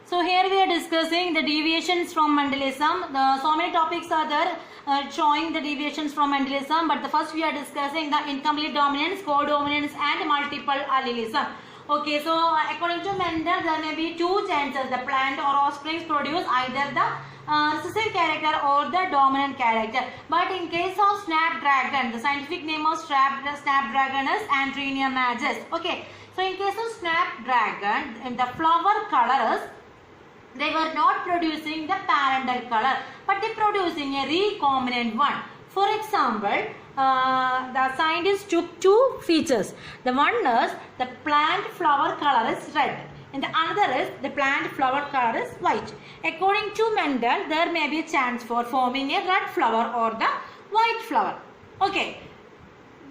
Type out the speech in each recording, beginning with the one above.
So here we are discussing the deviations from Mendelism. So many topics are there showing the deviations from Mendelism, but the first we are discussing the incomplete dominance, co-dominance and multiple allelism. Okay, so according to Mendel, there may be two chances: the plant or offspring produce either the recessive character or the dominant character. But in case of snapdragon, the scientific name of snapdragon is Andrenia majus. Okay, so in case of snapdragon, the flower colors, they were not producing the parental color, but they producing a recombinant one. For example, the scientists took two features. The one is the plant flower color is red, and the other is the plant flower color is white. According to Mendel, there may be a chance for forming a red flower or the white flower. Okay,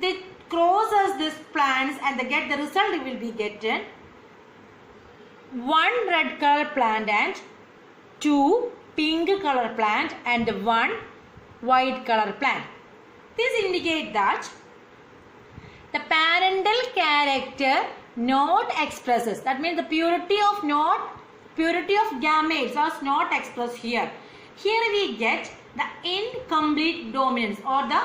they crosses these plants and they get the result. They will be getting one red color plant and two pink color plant and one white color plant. This indicates that the parental character not expresses. That means the purity of gametes is not expressed here. Here we get the incomplete dominance or the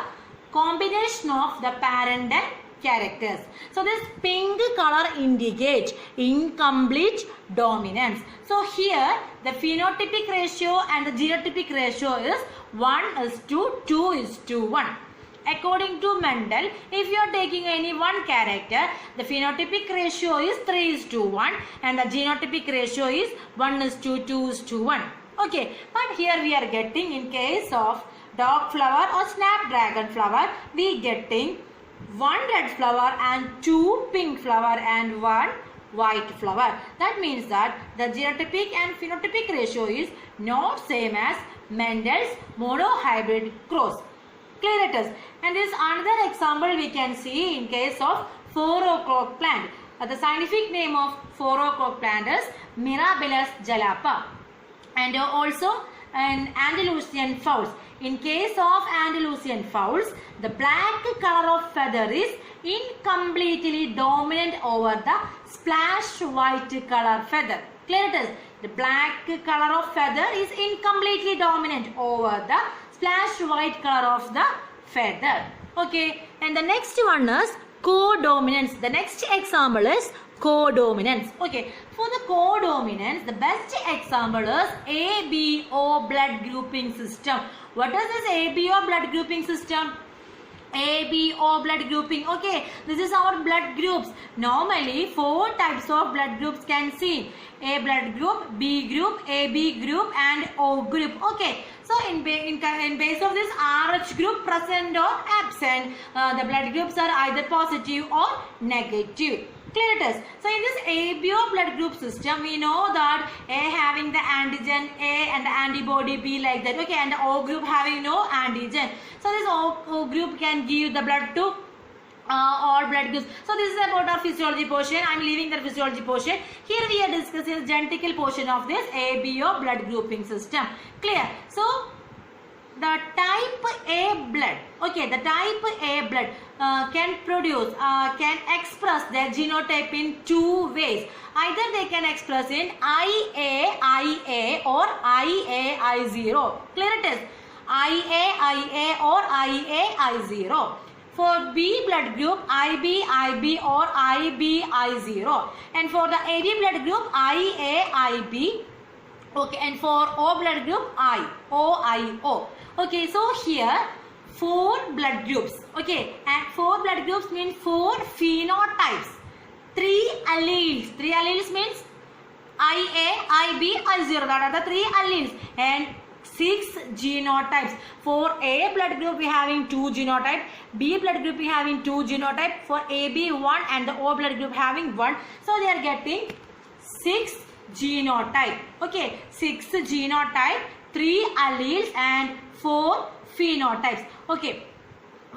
combination of the parental characters. So this pink color indicates incomplete dominance. So here the phenotypic ratio and the genotypic ratio is 1:2:1. According to Mendel, if you are taking any one character, the phenotypic ratio is 3:1 and the genotypic ratio is 1:2:1. Okay, but here we are getting, in case of dog flower or snapdragon flower, we getting one red flower and two pink flower and one white flower. That means that the genotypic and phenotypic ratio is not same as Mendel's monohybrid cross. Clear it is. And this another example we can see in case of 4 o'clock plant. The scientific name of 4 o'clock plant is Mirabilis jalapa. And also an Andalusian fowls. In case of Andalusian fowls, the black color of feather is incompletely dominant over the splashed white color feather. Clear it is. The black color of feather is incompletely dominant over the splashed white color of the feather. Okay, and the next one is co-dominance. The next example is co-dominance. Okay, for the co-dominance, the best example is ABO blood grouping system. What is this ABO blood grouping system? ABO blood grouping. Okay, this is our blood groups. Normally 4 types of blood groups can see: A blood group, B group, AB group and O group. Okay, so in base of this RH group present or absent, the blood groups are either positive or negative. Clear it is. So in this ABO blood group system, we know that A having the antigen A and the antibody B, like that. Okay, and the O group having no antigen. So this O group can give the blood to all blood groups. So this is about our physiology portion. I am leaving the physiology portion. Here we are discussing the genetical portion of this ABO blood grouping system. Clear? So the type A blood, okay, the type A blood can express their genotype in two ways. Either they can express in IA or IA-I0. Clear it is. IA or IA-I0. For B blood group, IB or IB-I0. And for the AB blood group, IA-IB. Okay, and for O blood group, OIO. Okay, so here 4 blood groups. Okay, and 4 blood groups means 4 phenotypes. 3 alleles. 3 alleles means IA, IB, I0. That are the 3 alleles. And 6 genotypes. For A blood group we having 2 genotype, B blood group we having 2 genotype, for AB 1 and the O blood group having 1. So they are getting 6 genotype. Okay, 6 genotype, 3 alleles and 4 phenotypes. Okay,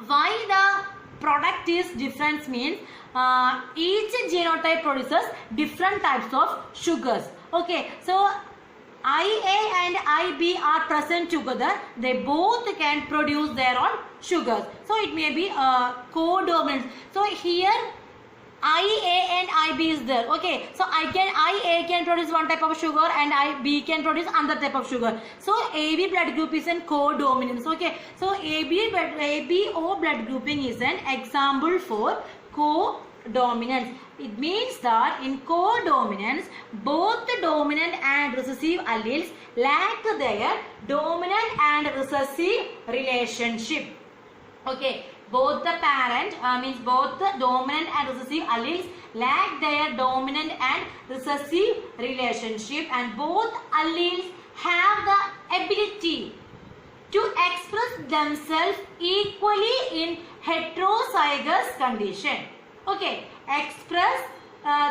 why the product is different means each genotype produces different types of sugars. Okay, so IA and IB are present together. They both can produce their own sugars. So it may be co-dominant. So here IA and IB is there. Okay, so IA can produce one type of sugar and IB can produce another type of sugar. So AB blood group is in codominance. Okay, so ABO blood grouping is an example for codominance. It means that in codominance, both the dominant and recessive alleles lack their dominant and recessive relationship. Okay, both the parent means both the dominant and recessive alleles lack their dominant and recessive relationship, and both alleles have the ability to express themselves equally in heterozygous condition. Okay, express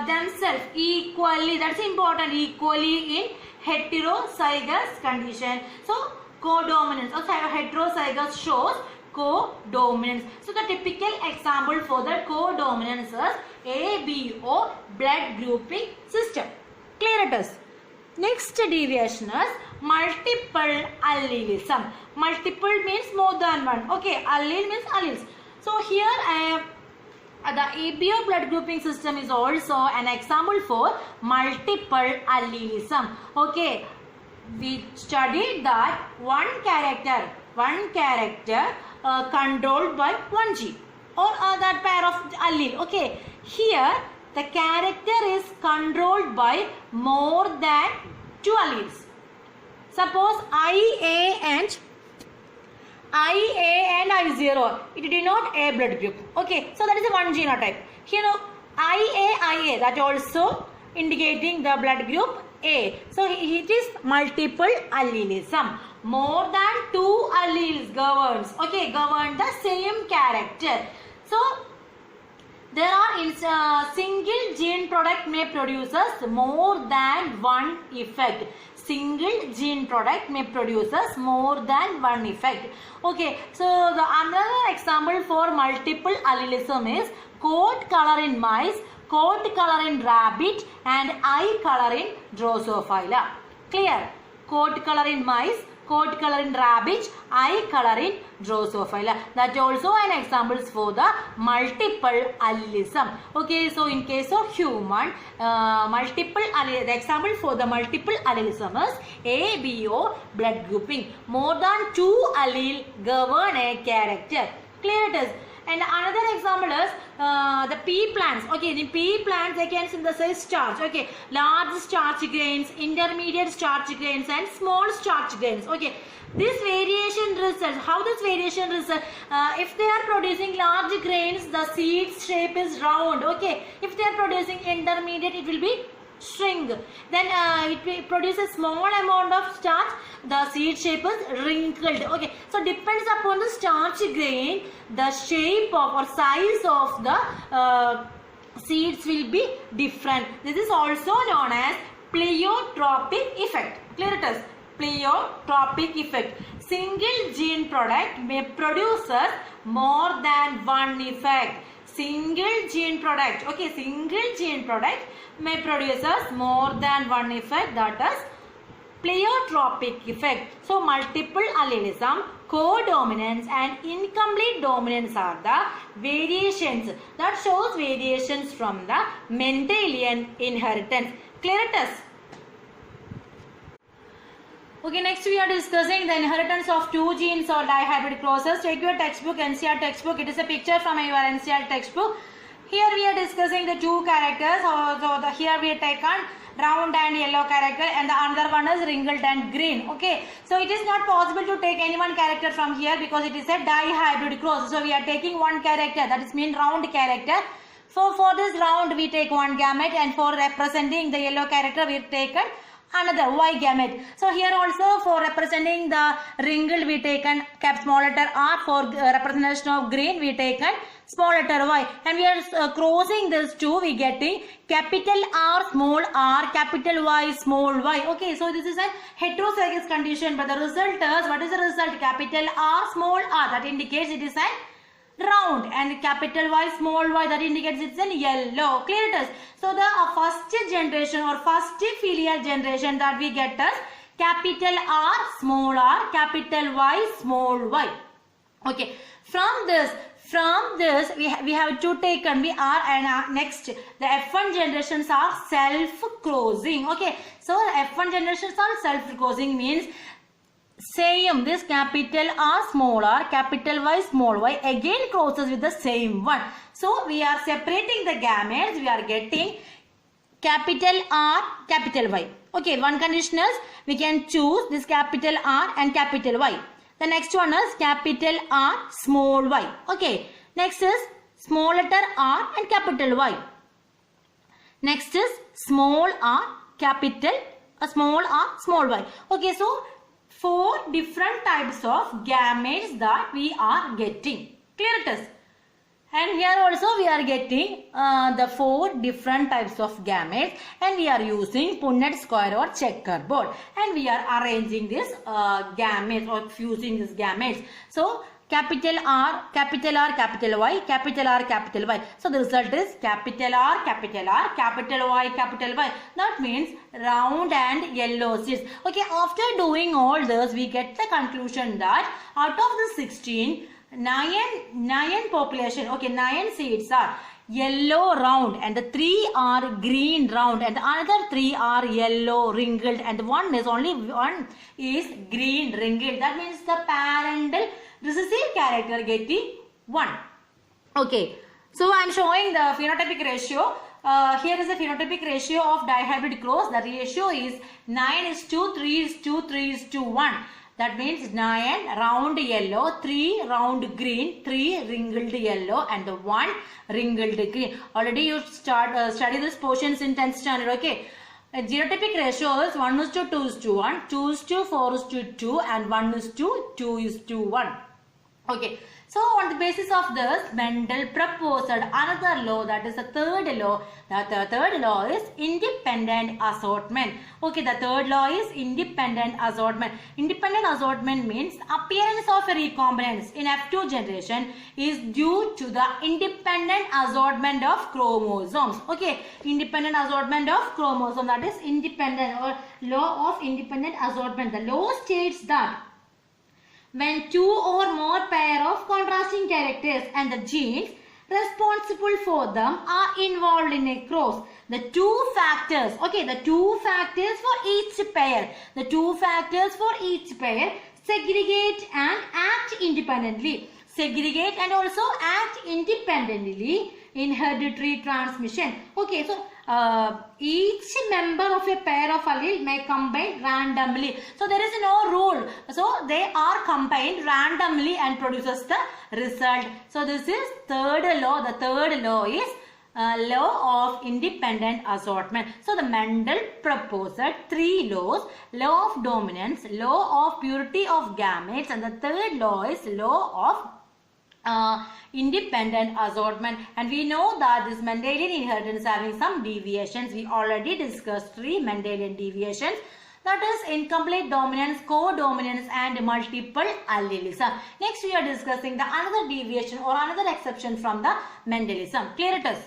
themselves equally, that's important, equally in heterozygous condition. So codominance or heterozygous shows codominance. So the typical example for the codominance is ABO blood grouping system. Clear it is. Next deviation is multiple allelism. Multiple means more than one. Okay, allele means alleles. So here the ABO blood grouping system is also an example for multiple allelism. Okay, we studied that one character controlled by one gene or that pair of allele. Okay, here the character is controlled by more than two alleles. Suppose IA and I0, it denote A blood group. Okay, so that is a one genotype. Here IA, that also indicating the blood group A. So it is multiple allelism. More than two alleles governs. Okay, govern the same character. So there are single gene product may produces more than one effect. Single gene product may produces more than one effect. Okay, so the another example for multiple allelism is coat color in mice, coat color in rabbit, and eye color in Drosophila. Clear? Coat color in mice, coat color in rabbit, eye color in Drosophila. That also an examples for the multiple allelism. Okay, so in case of human, the example for the multiple allelism is ABO blood grouping. More than two allele govern a character. Clear it is. And another example is the pea plants. Okay, in pea plants they can synthesize starch. Okay, large starch grains, intermediate starch grains, and small starch grains. Okay, this variation result. How this variation result? If they are producing large grains, the seed shape is round. Okay, if they are producing intermediate, it will be string. Then it produces small amount of starch, the seed shape is wrinkled. Okay, so depends upon the starch grain, the shape of or size of the seeds will be different. This is also known as pleiotropic effect. Clear it is. Pleiotropic effect. Single gene product may produce more than one effect. Single gene product. Okay, single gene product may produce more than one effect, that is pleiotropic effect. So multiple allelism, codominance and incomplete dominance are the variations that shows variations from the Mendelian inheritance. Clear it is. Okay, next we are discussing the inheritance of two genes or dihybrid crosses. Take your textbook, NCERT textbook. It is a picture from your NCERT textbook. Here we are discussing the two characters. So here we have taken round and yellow character, and the another one is wrinkled and green. Okay, so it is not possible to take any one character from here because it is a dihybrid cross. So we are taking one character, that is mean round character. So for this round we take one gamete, and for representing the yellow character we have taken another Y gamete. So here also for representing the wrinkled we taken small letter R. For representation of green we taken small letter Y, and we are crossing this two, we getting capital R, capital Y, small y. Okay, so this is a heterozygous condition, but the result is, what is the result? Capital R, small r, that indicates it is a round, and capital Y, small y, that indicates it's in yellow. Clear it is. So the first generation or first filial generation that we get is capital R, capital Y, small y. Okay, from this From this, we have to take and we are and next the F1 generations are self-closing. Okay, so F1 generations are self-closing means same this capital R small r, capital Y small y again closes with the same one. So we are separating the gametes. We are getting capital R, capital Y. Okay, one condition is we can choose this capital R and capital Y. The next one is capital R, small y. Okay. Next is small letter R and capital Y. Next is small r, capital, small r, small y. Okay. So, 4 different types of gametes that we are getting. Clear it is? And here also we are getting the 4 different types of gametes, and we are using Punnett square or checkerboard, and we are arranging this gametes or fusing these gametes. So capital R, capital R, capital Y, capital R, capital Y. So the result is capital R, capital R, capital Y, capital Y. That means round and yellow seeds. Okay, after doing all this, we get the conclusion that out of the 16, 9 population, okay, 9 seeds are yellow round and the 3 are green round and the another 3 are yellow wrinkled and only one is green wrinkled. That means the parental recessive character getting 1. Okay, so I am showing the phenotypic ratio. Here is the phenotypic ratio of dihybrid cross. The ratio is 9:3:3:3:1. That means 9 round yellow, 3 round green, 3 wrinkled yellow and 1 wrinkled green. Already you study this portions in 10th standard. Okay. A genotypic ratio is 1:2:1, 2:4:2 and 1:2:1. Okay. So on the basis of this, Mendel proposed another law, that is the third law. The third law is independent assortment. Okay, the third law is independent assortment. Independent assortment means appearance of a recombinants in F2 generation is due to the independent assortment of chromosomes. Okay, independent assortment of chromosomes, that is independent or law of independent assortment. The law states that when 2 or more pair of contrasting characters and the genes responsible for them are involved in a cross, the 2 factors, okay, the 2 factors for each pair, the 2 factors for each pair segregate and act independently. Segregate and also act independently in hereditary transmission. Okay, so each member of a pair of allele may combine randomly. So there is no rule. So they are combined randomly and produces the result. So this is third law. The third law is law of independent assortment. So the Mendel proposed 3 laws: law of dominance, law of purity of gametes, and the third law is law of independent assortment. And we know that this Mendelian inheritance having some deviations. We already discussed 3 Mendelian deviations, that is incomplete dominance, co-dominance and multiple allelism. Next we are discussing the another deviation or another exception from the Mendelism. Clear it is?